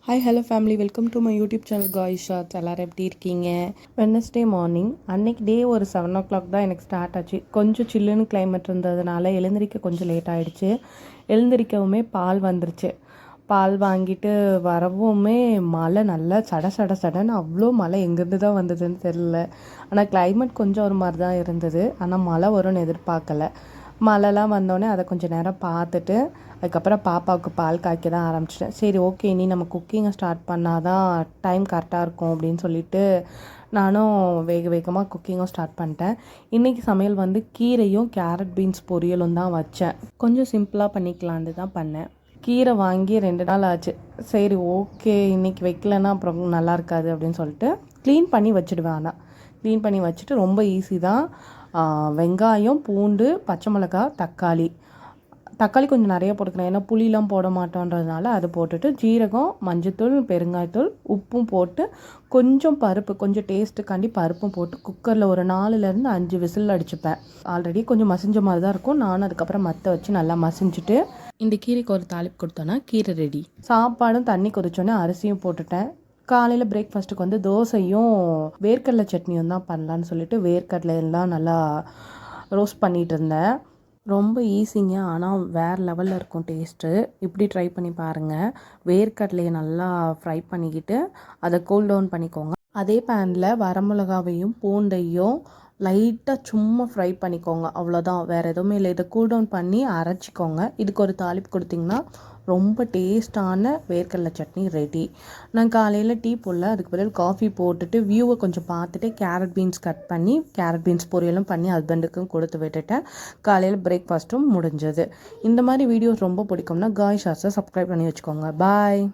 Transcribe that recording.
Hi hello family, welcome to my YouTube channel guys shorts. எல்லோரும் எப்படி இருக்கீங்க? Wednesday morning அன்னைக்கு டே ஒரு 7 o'clock தான் எனக்கு ஸ்டார்ட் ஆச்சு. கொஞ்சம் சில்லுன்னு கிளைமேட் இருந்ததுனால எழுந்திரிக்க கொஞ்சம் லேட் ஆகிடுச்சு. எழுந்திரிக்கவுமே பால் வந்துருச்சு. பால் வாங்கிட்டு வரவுமே மழை நல்லா சடன்னு அவ்வளோ மழை எங்கேருந்து தான் வந்ததுன்னு தெரில. ஆனால் கிளைமேட் கொஞ்சம் ஒரு மாதிரி தான் இருந்தது. ஆனால் மழை வரும்னு எதிர்பார்க்கல. மழைலாம் வந்தோடனே அதை கொஞ்சம் நேரம் பார்த்துட்டு அதுக்கப்புறம் பாப்பாவுக்கு பால் காய்க்க தான் ஆரம்பிச்சிட்டேன். சரி ஓகே, இனி நம்ம குக்கிங்கை ஸ்டார்ட் பண்ணால் தான் டைம் கரெக்டாக இருக்கும் அப்படின்னு சொல்லிட்டு நானும் வேகமாக குக்கிங்கும் ஸ்டார்ட் பண்ணிட்டேன். இன்றைக்கி சமையல் வந்து கீரையும் கேரட் பீன்ஸ் பொரியலும் தான் வச்சேன். கொஞ்சம் சிம்பிளாக பண்ணிக்கலான்னு தான் பண்ணேன். கீரை வாங்கி 2 நாள் ஆச்சு. சரி ஓகே, இன்றைக்கி வைக்கலன்னா அப்புறம் நல்லா இருக்காது அப்படின்னு சொல்லிட்டு க்ளீன் பண்ணி வச்சுடுவேன். ஆனால் க்ளீன் பண்ணி வச்சுட்டு ரொம்ப ஈஸி தான். வெங்காயம், பூண்டு, பச்சை மிளகாய், தக்காளி கொஞ்சம் நிறைய போட்டுக்கிறேன். ஏன்னா புளிலாம் போட மாட்டோன்றதுனால அதை போட்டுட்டு ஜீரகம், மஞ்சத்தூள், பெருங்காயத்தூள், உப்பும் போட்டு கொஞ்சம் பருப்பு, கொஞ்சம் டேஸ்ட்டுக்காண்டி பருப்பும் போட்டு குக்கரில் ஒரு 4லேருந்து 5 விசில் அடிச்சுப்பேன். ஆல்ரெடி கொஞ்சம் மசிஞ்ச மாதிரி தான் இருக்கும். நானும் அதுக்கப்புறம் மற்ற வச்சு நல்லா மசிஞ்சுட்டு இந்த கீரைக்கு ஒரு தாளிப்பு கொடுத்தோன்னா கீரை ரெடி. சாப்பாடும் தண்ணி கொதிச்சோன்னே அரிசியும் போட்டுட்டேன். காலையில் பிரேக்ஃபாஸ்ட்டுக்கு வந்து தோசையும் வேர்க்கடலை சட்னியும் தான் பண்ணலான்னு சொல்லிட்டு வேர்க்கடலை எல்லாம் நல்லா ரோஸ்ட் பண்ணிகிட்டு இருந்தேன். ரொம்ப ஈஸிங்க, ஆனால் வேறு லெவலில் இருக்கும் டேஸ்ட்டு. இப்படி ட்ரை பண்ணி பாருங்கள். வேர்க்கடலையை நல்லா ஃப்ரை பண்ணிக்கிட்டு அதை கூல் டவுன் பண்ணிக்கோங்க. அதே பேனில் வரமிளகாவையும் பூண்டையும் லைட்டாக சும்மா ஃப்ரை பண்ணிக்கோங்க, அவ்வளோதான். வேறு எதுவுமே இல்லை. இதை கூல் டவுன் பண்ணி அரைச்சிக்கோங்க. இதுக்கு ஒரு தாளிப்பு கொடுத்திங்கன்னா ரொம்ப டேஸ்டான வேர்க்கடலை சட்னி ரெடி. நான் காலையில் டீ போடல, அதுக்கு பதில் காஃபி போட்டுட்டு வியூவை கொஞ்சம் பார்த்துட்டு கேரட் பீன்ஸ் கட் பண்ணி கேரட் பீன்ஸ் பொரியலும் பண்ணி ஹஸ்பண்டுக்கும் கொடுத்து விட்டுட்டேன். காலையில் பிரேக்ஃபாஸ்ட்டும் முடிஞ்சது. இந்த மாதிரி வீடியோஸ் ரொம்ப பிடிக்கும்னா காய் ஷார்ட்ஸை சப்ஸ்கிரைப் பண்ணி வச்சுக்கோங்க. பாய்.